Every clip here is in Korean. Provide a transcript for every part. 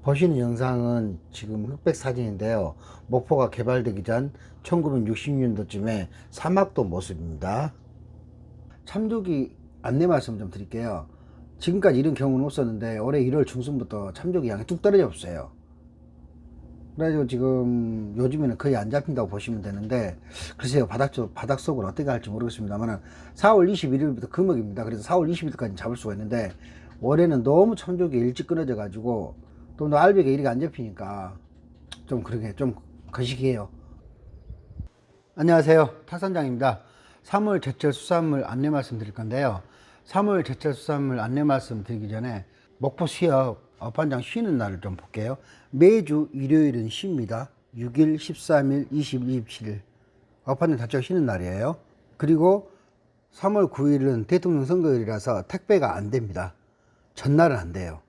보시는 영상은 지금 흑백 사진인데요. 목포가 개발되기 전 1960년도쯤에 사막도 모습입니다. 참조기 안내 말씀 좀 드릴게요. 지금까지 이런 경우는 없었는데 올해 1월 중순부터 참조기 양이 뚝 떨어져 없어요. 그래가지고 지금 요즘에는 거의 안 잡힌다고 보시면 되는데, 글쎄요, 바닷속을 어떻게 할지 모르겠습니다만 4월 21일부터 금어입니다. 그래서 4월 20일까지 잡을 수가 있는데, 올해는 너무 참조기 일찍 끊어져 가지고 또 알배기가 이렇게 안 잡히니까 좀 그러게 좀 거시기해요. 안녕하세요, 타선장입니다. 3월 제철 수산물 안내 말씀 드릴 건데요. 3월 제철 수산물 안내 말씀 드리기 전에 목포 수협 업판장 쉬는 날을 좀 볼게요. 매주 일요일은 쉽니다. 6일, 13일, 20일, 27일 업판장 자체가 쉬는 날이에요. 그리고 3월 9일은 대통령 선거일이라서 택배가 안 됩니다. 전날은 안 돼요.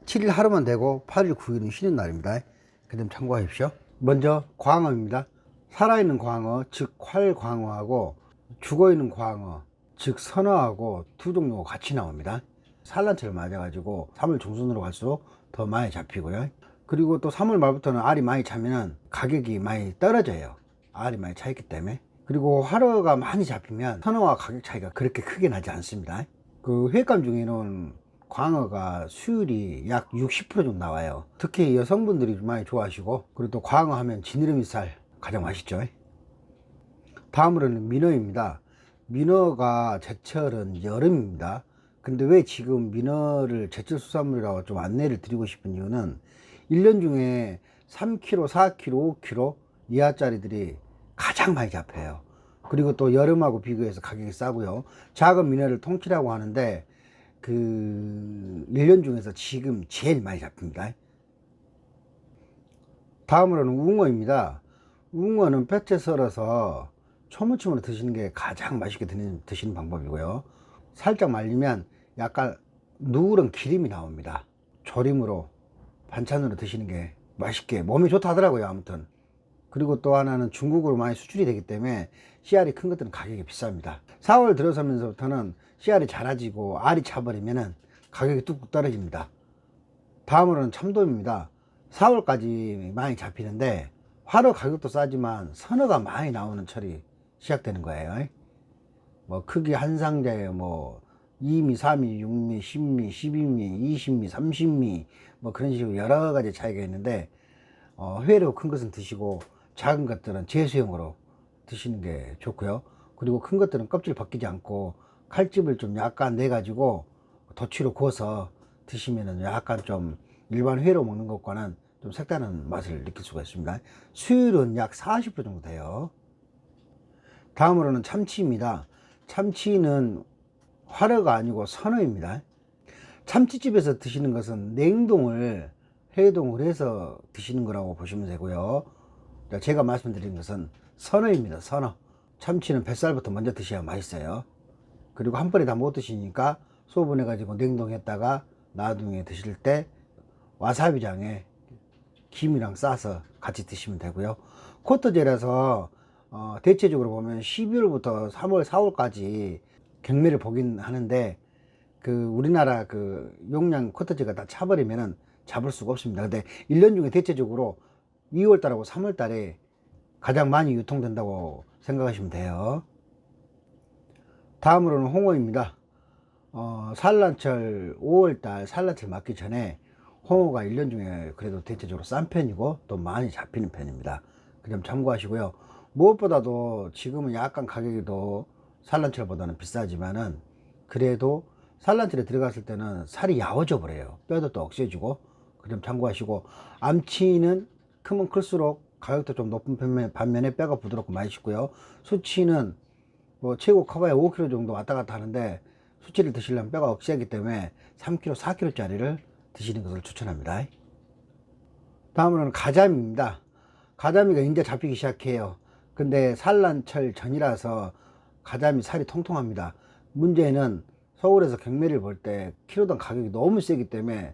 7일 하루만 되고 8일, 9일은 쉬는 날입니다. 그 점 참고하십시오. 먼저 광어입니다. 살아있는 광어, 즉 활광어하고 죽어있는 광어, 즉 선어하고 두 종류가 같이 나옵니다. 산란철을 맞아가지고 3월 중순으로 갈수록 더 많이 잡히고요. 그리고 또 3월 말부터는 알이 많이 차면 가격이 많이 떨어져요. 알이 많이 차있기 때문에. 그리고 활어가 많이 잡히면 선어와 가격 차이가 그렇게 크게 나지 않습니다. 그 회감 중에는 광어가 수율이 약 60% 정도 나와요. 특히 여성분들이 많이 좋아하시고, 그리고 또 광어 하면 지느러미살 가장 맛있죠. 다음으로는 민어입니다. 민어가 제철은 여름입니다. 근데 왜 지금 민어를 제철 수산물이라고 좀 안내를 드리고 싶은 이유는 1년 중에 3kg, 4kg, 5kg 이하짜리들이 가장 많이 잡혀요. 그리고 또 여름하고 비교해서 가격이 싸고요. 작은 민어를 통키라고 하는데 그 1년 중에서 지금 제일 많이 잡힙니다. 다음으로는 웅어입니다. 웅어는 뼈째 썰어서 초무침으로 드시는 게 가장 맛있게 드시는 방법이고요. 살짝 말리면 약간 누런 기름이 나옵니다. 조림으로 반찬으로 드시는 게 맛있게 몸에 좋다 하더라고요. 아무튼. 그리고 또 하나는 중국으로 많이 수출이 되기 때문에 씨알이 큰 것들은 가격이 비쌉니다. 4월 들어서면서부터는 씨알이 작아지고 알이 차버리면 가격이 뚝뚝 떨어집니다. 다음으로는 참돔입니다. 4월까지 많이 잡히는데 활어 가격도 싸지만 선어가 많이 나오는 철이 시작되는 거예요. 뭐 크기 한 상자에 뭐 2미, 4미, 6미, 10미, 12미, 20미, 30미 뭐 그런 식으로 여러 가지 차이가 있는데, 회로 큰 것은 드시고 작은 것들은 제수용으로 드시는 게 좋고요. 그리고 큰 것들은 껍질 벗기지 않고 칼집을 좀 약간 내 가지고 덧치로 구워서 드시면은 약간 좀 일반 회로 먹는 것과는 좀 색다른 맛을 느낄 수가 있습니다. 수율은 약 40% 정도 돼요. 다음으로는 참치입니다. 참치는 활어가 아니고 선어입니다. 참치집에서 드시는 것은 냉동을 해동을 해서 드시는 거라고 보시면 되고요. 제가 말씀드린 것은 선어입니다. 선어. 참치는 뱃살부터 먼저 드셔야 맛있어요. 그리고 한 번에 다 못 드시니까 소분해 가지고 냉동했다가 나중에 드실 때 와사비장에 김이랑 싸서 같이 드시면 되고요. 코트제라서 대체적으로 보면 12월부터 3월, 4월까지 경매를 보긴 하는데 그 우리나라 그 용량 코트제가 다 차버리면은 잡을 수가 없습니다. 근데 1년 중에 대체적으로 2월달하고 3월달에 가장 많이 유통된다고 생각하시면 돼요. 다음으로는 홍어입니다. 산란철 5월달 산란철 맞기 전에 홍어가 1년 중에 그래도 대체적으로 싼 편이고 또 많이 잡히는 편입니다. 그 점 참고하시고요. 무엇보다도 지금은 약간 가격이 더 산란철보다는 비싸지만은 그래도 산란철에 들어갔을 때는 살이 야워져 버려요. 뼈도 또 억세지고, 그 점 참고하시고, 암치는 크면 클수록 가격도 좀 높은 반면에 뼈가 부드럽고 맛있고요. 수치는 뭐 최고 커봐야 5kg 정도 왔다 갔다 하는데 수치를 드시려면 뼈가 억세하기 때문에 3kg, 4kg 짜리를 드시는 것을 추천합니다. 다음으로는 가자미입니다. 가자미가 이제 잡히기 시작해요. 근데 산란철 전이라서 가자미 살이 통통합니다. 문제는 서울에서 경매를 볼 때 키로당 가격이 너무 세기 때문에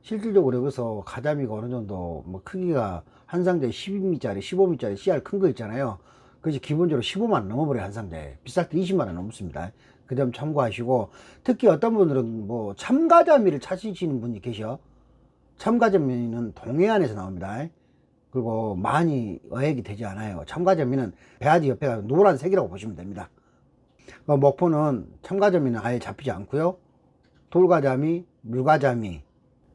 실질적으로 여기서 가자미가 어느 정도 뭐 크기가 한 상자에 12미짜리, 15미짜리 씨알 큰 거 있잖아요. 그것이 기본적으로 15만원 넘어버려요. 한 상자에. 비쌀 때 20만원 넘습니다. 그 점 참고하시고, 특히 어떤 분들은 뭐 참가자미를 찾으시는 분이 계셔. 첨가점미는 동해안에서 나옵니다. 그리고 많이 어획이 되지 않아요. 첨가점미는 배아지 옆에가 노란색이라고 보시면 됩니다. 목포는 첨가점미는 아예 잡히지 않고요. 돌가자미, 물가자미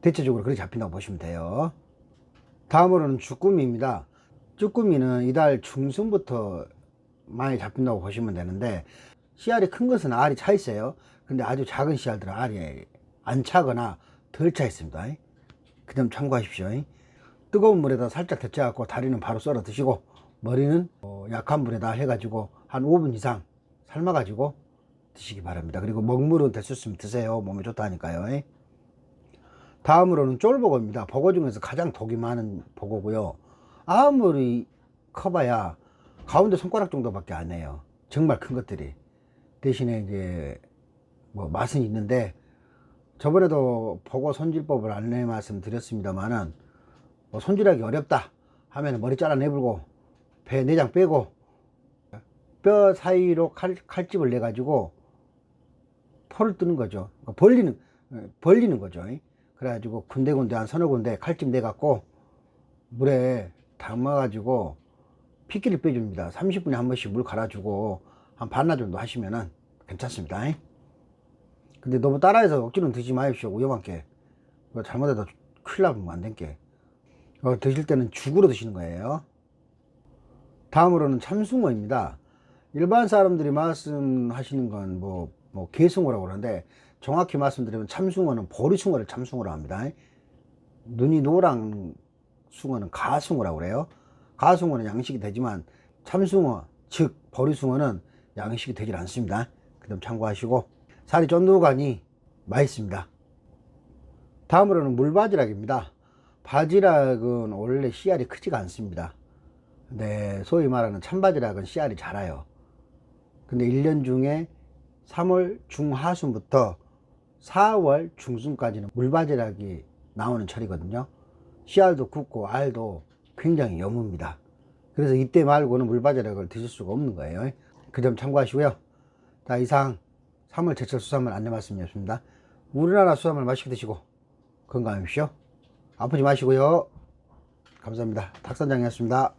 대체적으로 그렇게 잡힌다고 보시면 돼요. 다음으로는 쭈꾸미입니다. 쭈꾸미는 이달 중순부터 많이 잡힌다고 보시면 되는데, 씨알이 큰 것은 알이 차 있어요. 근데 아주 작은 씨알들은 알이 안 차거나 덜 차 있습니다. 그 점 참고하십시오. 뜨거운 물에다 살짝 데쳐갖고 다리는 바로 썰어 드시고, 머리는 약한 불에다 해가지고 한 5분 이상 삶아가지고 드시기 바랍니다. 그리고 먹물은 될 수 있으면 드세요. 몸에 좋다 하니까요. 다음으로는 쫄보고입니다. 보고 중에서 가장 독이 많은 보고고요. 아무리 커봐야 가운데 손가락 정도밖에 안 해요. 정말 큰 것들이. 대신에 이제 뭐 맛은 있는데, 저번에도 보고 손질법을 안내 말씀 드렸습니다만은, 뭐 손질하기 어렵다 하면 머리 잘라내불고 배 내장 빼고 뼈 사이로 칼집을 내 가지고 포를 뜨는 거죠. 벌리는 거죠. 그래가지고 군데군데 한 서너 군데 칼집 내 갖고 물에 담아 가지고 핏기를 빼줍니다. 30분에 한 번씩 물 갈아주고 한 반나 정도 하시면은 괜찮습니다. 근데 너무 따라해서 억지로 드시지 마십시오. 위험한 게. 잘못해도 큰일 나면 안 된 게. 드실 때는 죽으로 드시는 거예요. 다음으로는 참숭어입니다. 일반 사람들이 말씀하시는 건 뭐 개숭어라고 그러는데, 정확히 말씀드리면 참숭어는 보리숭어를 참숭어라고 합니다. 눈이 노란 숭어는 가숭어라고 그래요. 가숭어는 양식이 되지만 참숭어, 즉 보리숭어는 양식이 되질 않습니다. 그 점 참고하시고, 살이 쫀득하니 맛있습니다. 다음으로는 물바지락입니다. 바지락은 원래 씨알이 크지가 않습니다. 네, 소위 말하는 참바지락은 씨알이 자라요. 근데 1년 중에 3월 중하순부터 4월 중순까지는 물바지락이 나오는 철이거든요. 씨알도 굵고 알도 굉장히 여뭅니다. 그래서 이때 말고는 물바지락을 드실 수가 없는 거예요. 그 점 참고하시고요. 자, 이상 3월 제철 수산물 안내 말씀이었습니다. 우리나라 수산물 맛있게 드시고 건강하십시오. 아프지 마시고요. 감사합니다. 탁선장이었습니다.